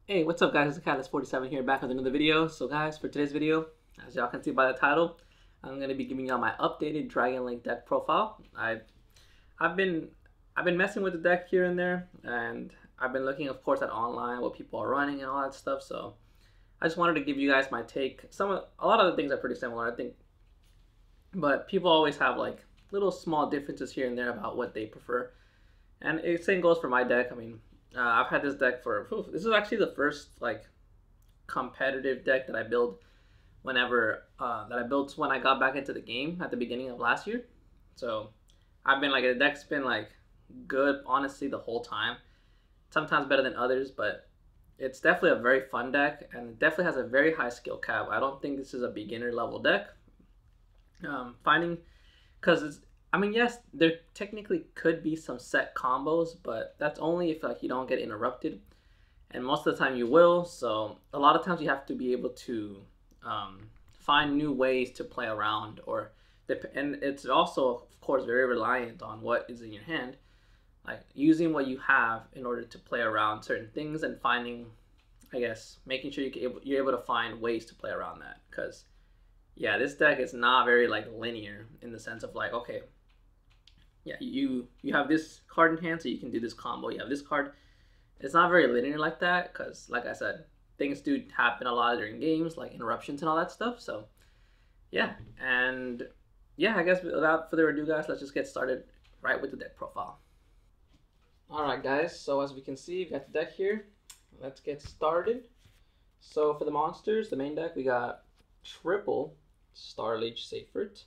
Hey, what's up guys? It's Catalyst47 here back with another video. So guys, for today's video, as y'all can see by the title, I'm gonna be giving y'all my updated Dragon Link deck profile. I've been messing with the deck here and there, and I've been looking of course at online what people are running and all that stuff. So I just wanted to give you guys my take. A lot of the things are pretty similar, I think, but people always have like little small differences here and there about what they prefer. And the same goes for my deck. I mean, I've had this deck for this is actually the first like competitive deck that I build that I built when I got back into the game at the beginning of last year. So I've been like the deck's been like good honestly the whole time. Sometimes better than others, but it's definitely a very fun deck and it definitely has a very high skill cap. I don't think this is a beginner level deck. Finding because it's I mean, yes, there technically could be some set combos, but that's only if like you don't get interrupted, and most of the time you will. So a lot of times you have to be able to find new ways to play around, and it's also of course very reliant on what is in your hand, like using what you have in order to play around certain things and finding, I guess, making sure you're able to find ways to play around that. Because yeah, this deck is not very like linear in the sense of like, okay, yeah, you have this card in hand, so you can do this combo. You have this card. It's not very linear like that because, like I said, things do happen a lot during games, like interruptions and all that stuff. So, yeah, and yeah, I guess without further ado, guys, let's just get started right with the deck profile. All right, guys. So as we can see, we got the deck here. Let's get started. So for the monsters, the main deck, we got triple Starlight Seyfert.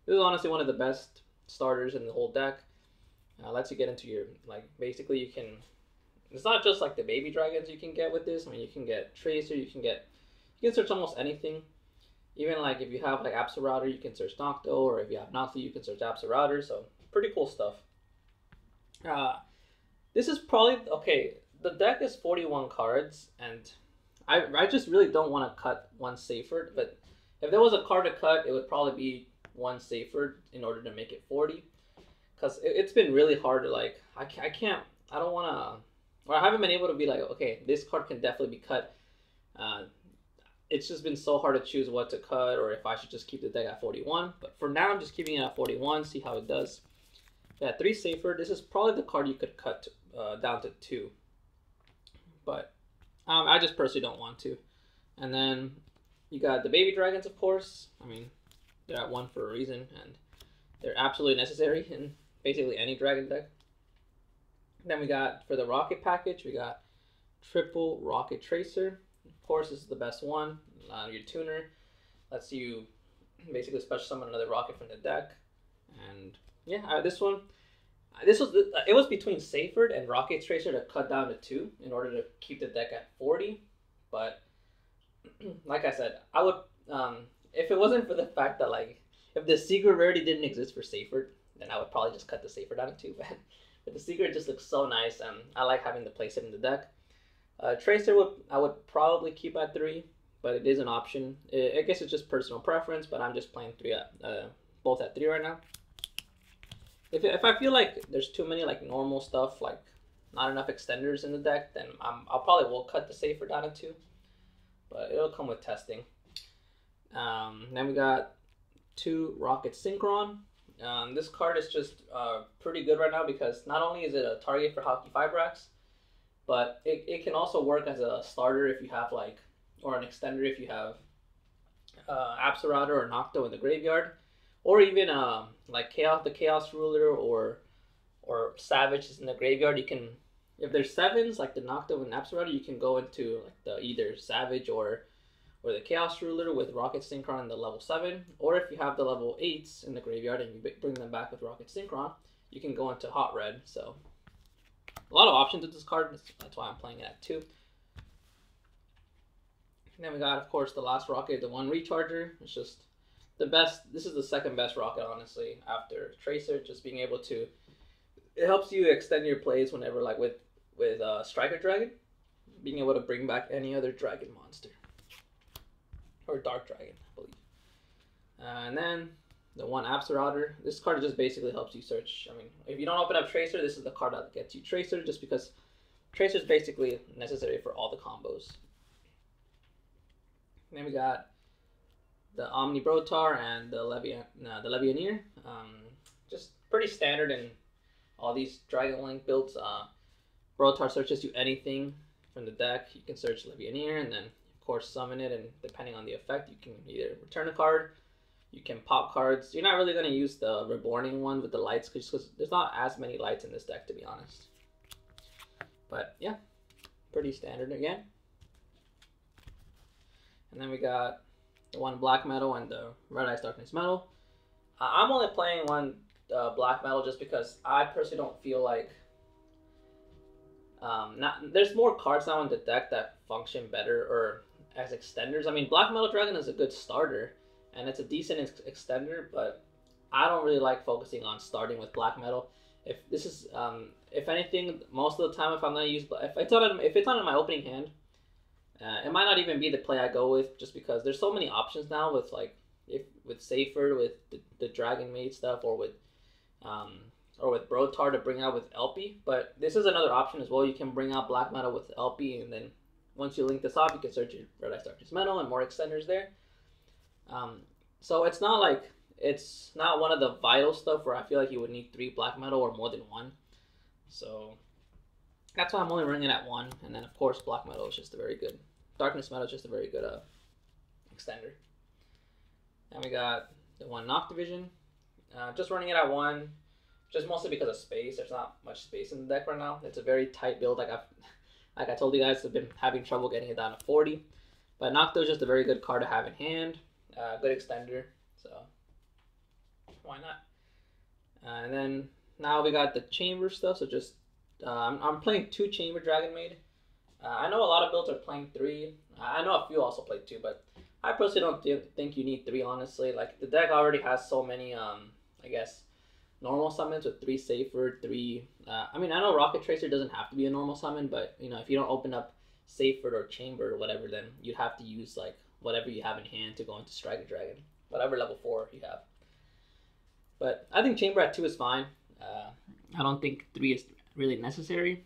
This is honestly one of the best starters in the whole deck. Lets you get into your, like, basically you can, it's not just like the baby dragons you can get with this. I mean, you can get Tracer, you can search almost anything. Even like if you have like Router, you can search Nocto, or if you have Nocto, you can search Router. So pretty cool stuff. This is probably, okay, the deck is 41 cards, and I just really don't want to cut one Seyfert, but if there was a card to cut, it would probably be one Seyfert in order to make it 40, because it's been really hard to like I can't I don't want to, or I haven't been able to be like, okay, this card can definitely be cut. It's just been so hard to choose what to cut or if I should just keep the deck at 41, but for now I'm just keeping it at 41, see how it does. Yeah, 3 Seyfert, this is probably the card you could cut down to 2, but I just personally don't want to. And then you got the baby dragons, of course. I mean, they're at 1 for a reason, and they're absolutely necessary in basically any dragon deck. Then we got, for the rocket package, we got triple rocket tracer. Of course, this is the best one. Your tuner lets you basically special summon another rocket from the deck. And yeah, this one, it was between Seyfert and rocket tracer to cut down to 2 in order to keep the deck at 40. But like I said, I would, if it wasn't for the fact that like if the secret rarity didn't exist for Seyfert, then I would probably just cut the Seyfert down to 2. But the secret just looks so nice, and I like having the place it in the deck. Tracer I would probably keep at 3, but it is an option. I guess it's just personal preference, but I'm just playing both at 3 right now. If I feel like there's too many like normal stuff, like not enough extenders in the deck, then I'll probably will cut the Seyfert down to 2, but it'll come with testing. Then we got 2 Rocket Synchron. This card is just pretty good right now because not only is it a target for Hockey Fibrax, but it can also work as a starter if you have like, or an extender if you have Router or Nocto in the graveyard, or even like the Chaos Ruler or Savage is in the graveyard. You can, if there's 7s like the Nocto and Router, you can go into like the either Savage or the Chaos Ruler with Rocket Synchron in the level 7, or if you have the level 8s in the graveyard and you bring them back with Rocket Synchron, you can go into Hot Red. So a lot of options with this card, that's why I'm playing it at 2. And then we got, of course, the last rocket, the 1 Recharger. It's just the best, this is the second best rocket, honestly, after Tracer, just being able to, it helps you extend your plays whenever, like with Striker Dragon, being able to bring back any other dragon monster. Or Dark Dragon, I believe. And then the 1 Router. This card just basically helps you search. I mean, if you don't open up Tracer, this is the card that gets you Tracer, just because Tracer's basically necessary for all the combos. Then we got the Omni Brotar and the Levianeer. Just pretty standard in all these Dragon Link builds. Brotar searches you anything from the deck. You can search Levianeer and then of course summon it, and depending on the effect you can either return a card, you can pop cards. You're not really going to use the Reborning one with the lights because there's not as many lights in this deck, to be honest. But yeah, pretty standard again. And then we got the one Black Metal and the Red Ice Darkness Metal. I'm only playing one Black Metal just because I personally don't feel like there's more cards now in the deck that function better or as extenders. I mean, Black Metal Dragon is a good starter and it's a decent extender, but I don't really like focusing on starting with Black Metal. If this is if anything, most of the time if I'm gonna use if it's on in my opening hand, it might not even be the play I go with, just because there's so many options now with like with Safer, with the Dragon Maid stuff, or with Brotar to bring out with LP. But this is another option as well. You can bring out Black Metal with LP, and then once you link this off, you can search your Red Ice Darkness Metal and more extenders there. So it's not like it's not one of the vital stuff where I feel like you would need 3 Black Metal or more than 1. So that's why I'm only running it at 1. And then of course Black Metal is just a very good, Darkness Metal is just a very good extender. And we got the one Noct Division. Just running it at 1, just mostly because of space. There's not much space in the deck right now. It's a very tight build. Like I told you guys, I've been having trouble getting it down to 40. But Nocto is just a very good card to have in hand. Good extender, so why not? And then now we got the chamber stuff. So just I'm playing 2 Chamber Dragon Maid. I know a lot of builds are playing 3. I know a few also play 2, but I personally don't think you need 3. Honestly, like the deck already has so many I guess normal summons with 3 Safer, 3. I mean, I know Rocket Tracer doesn't have to be a normal summon, but you know, if you don't open up Safer or Chamber or whatever, then you'd have to use like whatever you have in hand to go into Strike a Dragon, whatever level 4 you have. But I think Chamber at 2 is fine. I don't think 3 is really necessary.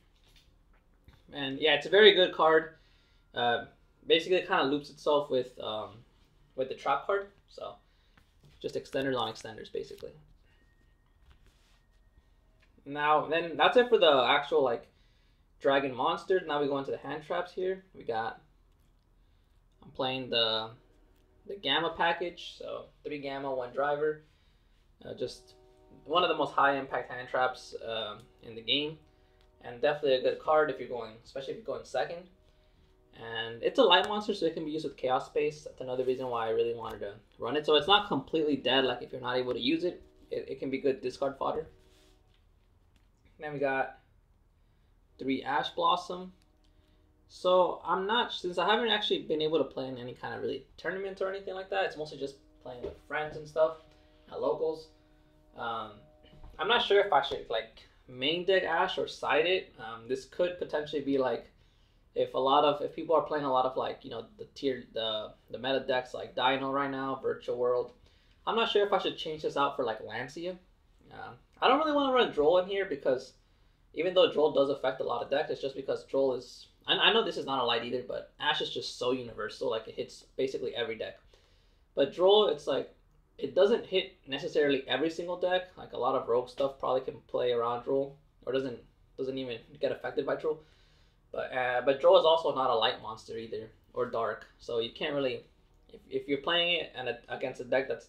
And yeah, it's a very good card. Basically, it kind of loops itself with the trap card. So just extenders on extenders, basically. Now, then that's it for the actual like dragon monsters. Now we go into the hand traps here. I'm playing the Gamma package, so 3 Gamma, 1 Driver. Just one of the most high impact hand traps in the game, and definitely a good card if you're going, especially if you're going second. And it's a light monster, so it can be used with Chaos Space. That's another reason why I really wanted to run it. So it's not completely dead. Like if you're not able to use it, it can be good discard fodder. Then we got 3 Ash Blossom. So since I haven't actually been able to play in any kind of really tournament or anything like that, it's mostly just playing with friends and stuff at locals. I'm not sure if I should like main deck Ash or side it. This could potentially be like if people are playing a lot of like, you know, the meta decks like Dino right now, Virtual World. I'm not sure if I should change this out for like Lancia. I don't really want to run Droll in here because even though Droll does affect a lot of decks, it's just because Droll is... I know this is not a light either, but Ash is just so universal. Like, it hits basically every deck. But Droll, it's like, it doesn't hit necessarily every single deck. Like, a lot of rogue stuff probably can play around Droll, or doesn't even get affected by Droll. But Droll is also not a light monster either, or dark. So you can't really... If you're playing it and against a deck that's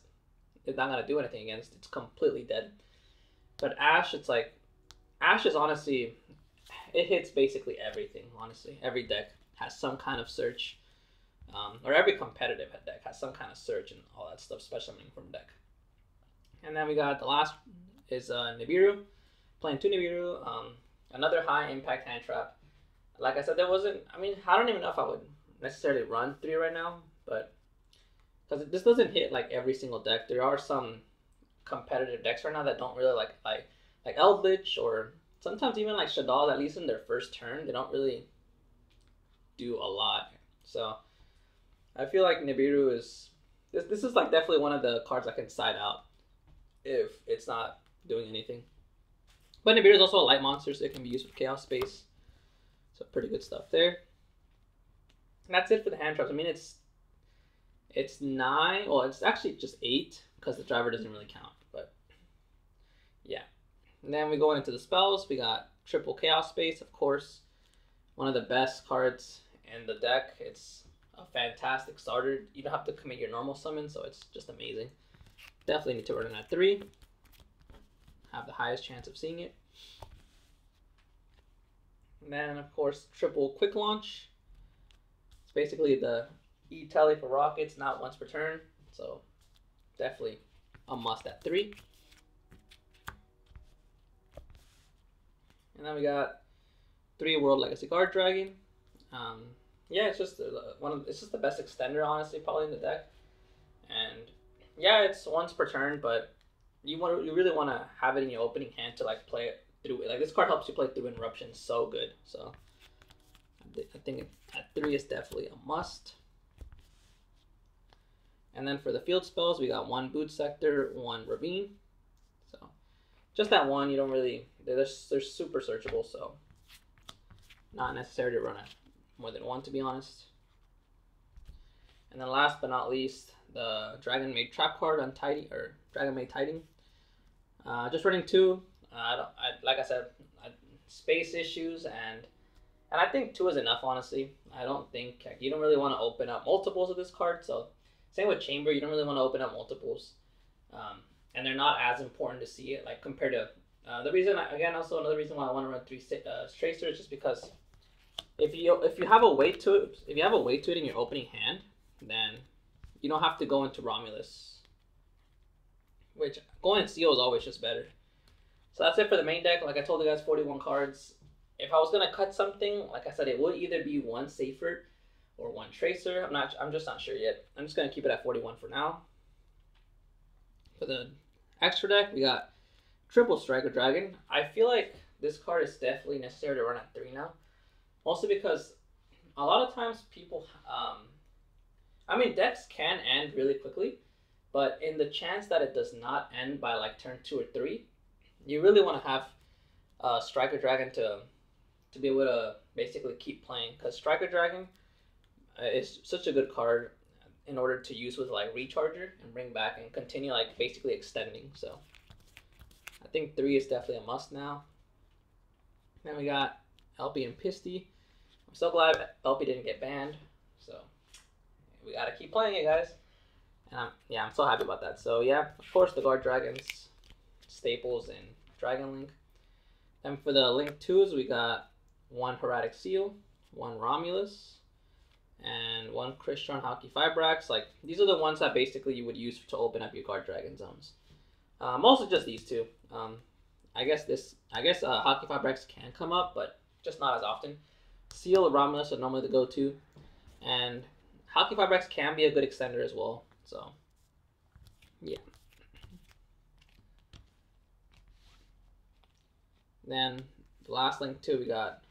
not going to do anything against, it's completely dead. But Ash, it's like... Ash is honestly... It hits basically everything, honestly. Every deck has some kind of search. Or every competitive deck has some kind of search and all that stuff, special summoning from deck. And then we got the last is Nibiru. Playing 2 Nibiru. Another high impact hand trap. Like I said, there wasn't... I mean, I don't even know if I would necessarily run 3 right now. But... Because this doesn't hit like every single deck. There are some competitive decks right now that don't really like Eldritch, or sometimes even like Shaddoll, at least in their first turn, they don't really do a lot. So I feel like Nibiru is this is like definitely one of the cards I can side out if it's not doing anything. But Nibiru is also a light monster, so it can be used with Chaos Space. So pretty good stuff there. And that's it for the hand traps. I mean, it's 9. Well, it's actually just 8 because the driver doesn't really count. But yeah. And then we go into the spells. We got triple Chaos Space, of course. One of the best cards in the deck. It's a fantastic starter. You don't have to commit your normal summon, so it's just amazing. Definitely need to run it at 3. Have the highest chance of seeing it. And then, of course, triple Quick Launch. It's basically the E-Tele for rockets, not once per turn. So definitely a must at 3. And then we got 3 World Legacy Guard Dragon. Yeah, it's just it's just the best extender, honestly, probably in the deck. And yeah, it's once per turn, but you really want to have it in your opening hand to like play it through. Like this card helps you play through Interruption so good. So I think at 3 is definitely a must. And then for the field spells, we got 1 Boot Sector, 1 Ravine. So just that one, you don't really, they're super searchable, so not necessary to run it more than 1, to be honest. And then last but not least, the Dragon Maid Trap card on Tidy, or Dragon Maid Tiding. Just running 2. Like I said, space issues, and I think 2 is enough, honestly. I don't think you don't really want to open up multiples of this card. So same with Chamber, you don't really want to open up multiples, and they're not as important to see it like compared to the reason. Again, also another reason why I want to run 3 Tracer is just because if you have a weight to it, in your opening hand, then you don't have to go into Romulus, which going in Seal is always just better. So that's it for the main deck. Like I told you guys, 41 cards. If I was gonna cut something, like I said, it would either be 1 Seyfert or 1 Tracer. I'm just not sure yet. I'm just gonna keep it at 41 for now. For the extra deck, we got triple Striker Dragon. I feel like this card is definitely necessary to run at 3 now. Also because a lot of times people, I mean, decks can end really quickly, but in the chance that it does not end by like turn 2 or 3, you really want to have Striker Dragon to be able to basically keep playing, because Striker Dragon is such a good card in order to use with like Recharger and bring back and continue like basically extending. So I think 3 is definitely a must now. Then we got LP and Pisty. I'm so glad LP didn't get banned, so we gotta keep playing it, guys. And I'm so happy about that. So yeah, of course the Guard Dragons, staples, and Dragon Link. Then for the Link 2s, we got 1 Heretic Seal, 1 Romulus, and 1 Crystron Hockey Fibrax. Like these are the ones that basically you would use to open up your Guard Dragon zones. Mostly just these 2. I guess Hockey Fibrax can come up, but just not as often. Seal and Romulus are normally the go-to, and Hockey Fibrax can be a good extender as well. So yeah. Then the last Link 2, we got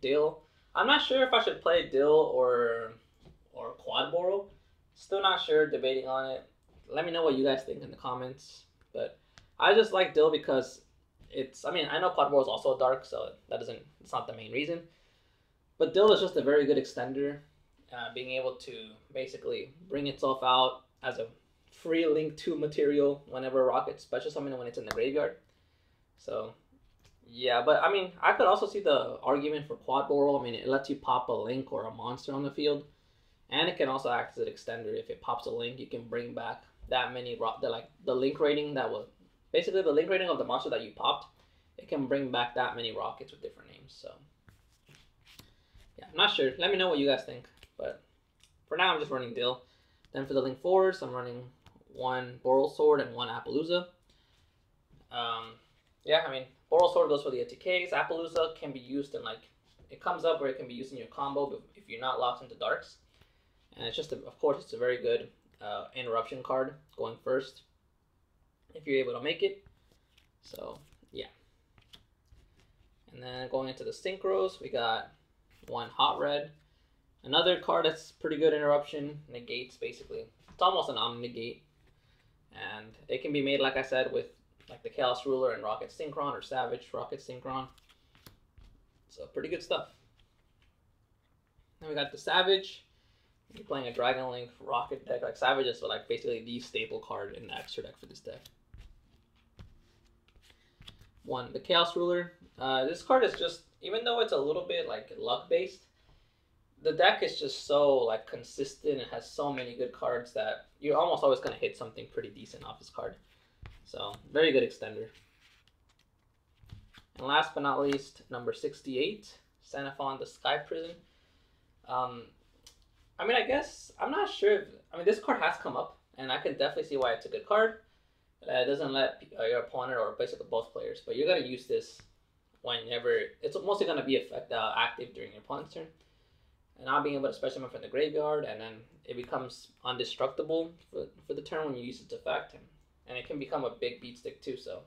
Dill. I'm not sure if I should play Dill or Quad Boral. Still not sure, debating on it. Let me know what you guys think in the comments. But I just like Dill because I mean, I know Quad Boral is also dark, so it's not the main reason. But Dill is just a very good extender, being able to basically bring itself out as a free Link 2 material whenever Rocket special summon when it's in the graveyard. So yeah, but I mean, I could also see the argument for Quad Boral. I mean, it lets you pop a Link or a monster on the field, and it can also act as an extender. If it pops a Link, you can bring back that many the Link rating that was basically the Link rating of the monster that you popped. It can bring back that many rockets with different names. So yeah, I'm not sure. Let me know what you guys think. But for now, I'm just running Dill. Then for the Link 4s, I'm running 1 Boral Sword and 1 Appaloosa. Yeah, I mean, Boral Sword goes for the ATKs. Appaloosa can be used in it comes up where it can be used in your combo if you're not locked into darks. And it's just, of course, it's a very good interruption card going first if you're able to make it. So yeah. And then going into the Synchros, we got 1 Hot Red. Another card that's pretty good interruption, negates basically. It's almost an omni-negate. And it can be made, like I said, with like the Chaos Ruler and Rocket Synchron, or Savage Rocket Synchron. So pretty good stuff. Then we got the Savage. You're playing a Dragon Link Rocket deck. Like Savage is like basically the staple card in the extra deck for this deck. One, the Chaos Ruler. This card is just, even though it's a little bit like luck based, the deck is just so like consistent. It has so many good cards that you're almost always gonna hit something pretty decent off this card. So very good extender. And last but not least, number 68, Xenophon the Sky Prison. I mean, I guess I'm not sure if, I mean, this card has come up, and I can definitely see why it's a good card. It doesn't let your opponent or basically both players, but you're gonna use this whenever it's mostly gonna be active during your opponent's turn, and not being able to special summon from the graveyard, and then it becomes undestructible for the turn when you use its effect, and it can become a big beat stick too. So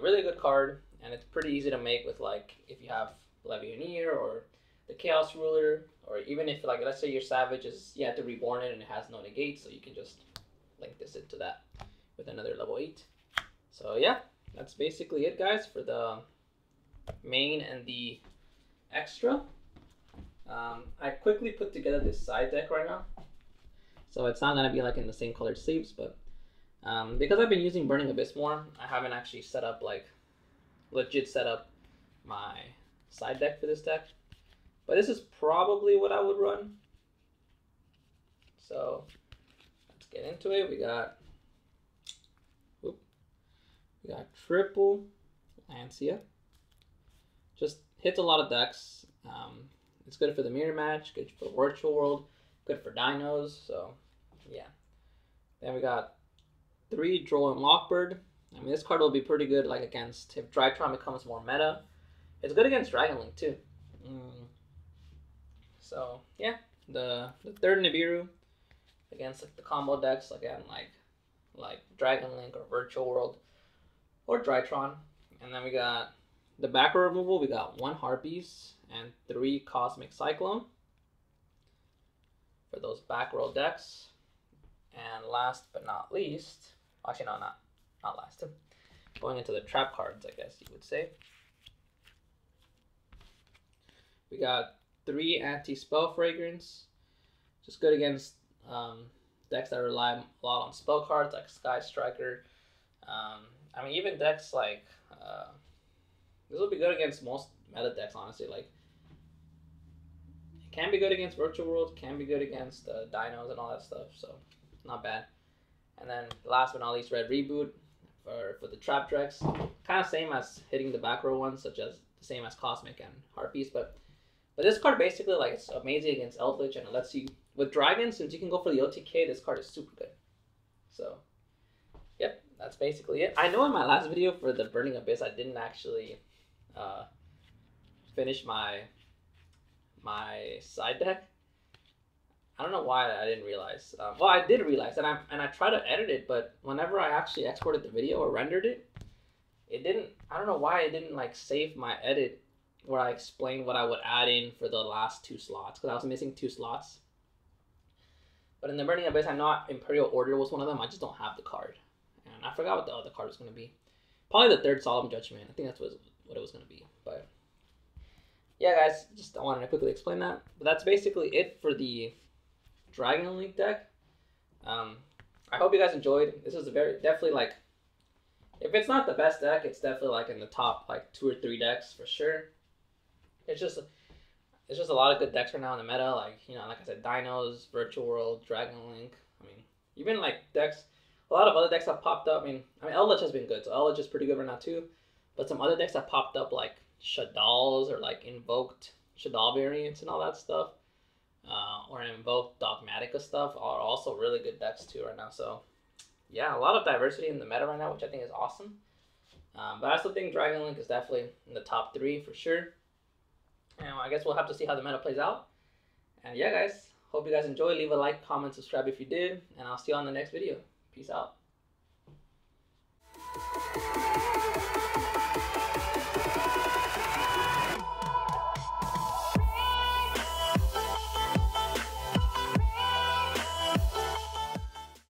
really good card, and it's pretty easy to make with like if you have Legionnaire or the Chaos Ruler, or even if like let's say your Savage is you have to reborn it and it has no negate, so you can just link this into that with another level 8. So yeah, that's basically it, guys, for the main and the extra. I quickly put together this side deck right now, so it's not gonna be like in the same colored sleeves, but because I've been using Burning Abyss more, I haven't actually set up like legit set up my side deck for this deck. But this is probably what I would run. So let's get into it. We got triple Lancia. Just hits a lot of decks. It's good for the mirror match, good for virtual world, good for dinos. So yeah. Then we got 3 Droll and Lockbird. I mean, this card will be pretty good like against if Drytron becomes more meta. It's good against Dragon Link too. So yeah, the third Nibiru against like the combo decks again like Dragon Link or Virtual World or Drytron. And then we got the back row removal. We got 1 Harpies and 3 Cosmic Cyclone for those back row decks. And last but not least, actually no, not last. Going into the trap cards, I guess you would say. We got 3 Anti-Spell Fragrance. Just good against decks that rely a lot on spell cards like Sky Striker. I mean, even decks like this will be good against most meta decks, honestly. Like, it can be good against Virtual World, can be good against dinos and all that stuff. So not bad. And then last but not least, Red Reboot for the trap decks. Kind of same as hitting the back row ones, such as the same as Cosmic and Harpies, but this card basically like it's amazing against Eldritch, and it lets you with Dragons, since you can go for the OTK, this card is super good. So yep, that's basically it. I know in my last video for the Burning Abyss, I didn't actually finish my side deck. I don't know why I didn't realize. Well, I did realize, and I tried to edit it, but whenever I actually exported the video or rendered it, it didn't. I don't know why it didn't like save my edit where I explained what I would add in for the last 2 slots, because I was missing 2 slots. But in the Burning Abyss, I know Imperial Order was one of them. I just don't have the card, and I forgot what the other card was going to be. Probably the 3rd Solemn Judgment. I think that's what it was going to be. But yeah, guys, just I wanted to quickly explain that. But that's basically it for the Dragon Link deck. I hope you guys enjoyed. This is definitely like, if it's not the best deck, it's definitely like in the top like 2 or 3 decks for sure. It's just a lot of good decks right now in the meta. Like, you know, like I said, Dinos, Virtual World, Dragon Link. I mean, even like decks, a lot of other decks have popped up. I mean, Eldritch has been good, so Eldritch is pretty good right now too. But some other decks have popped up like Shadal's or like invoked Shadal variants and all that stuff. Or invoked Dogmatica stuff are also really good decks too right now. So yeah, a lot of diversity in the meta right now, which I think is awesome. But I still think Dragon Link is definitely in the top 3 for sure. And I guess we'll have to see how the meta plays out. And yeah, guys, hope you guys enjoy. Leave a like, comment, subscribe if you did. And I'll see you on the next video. Peace out.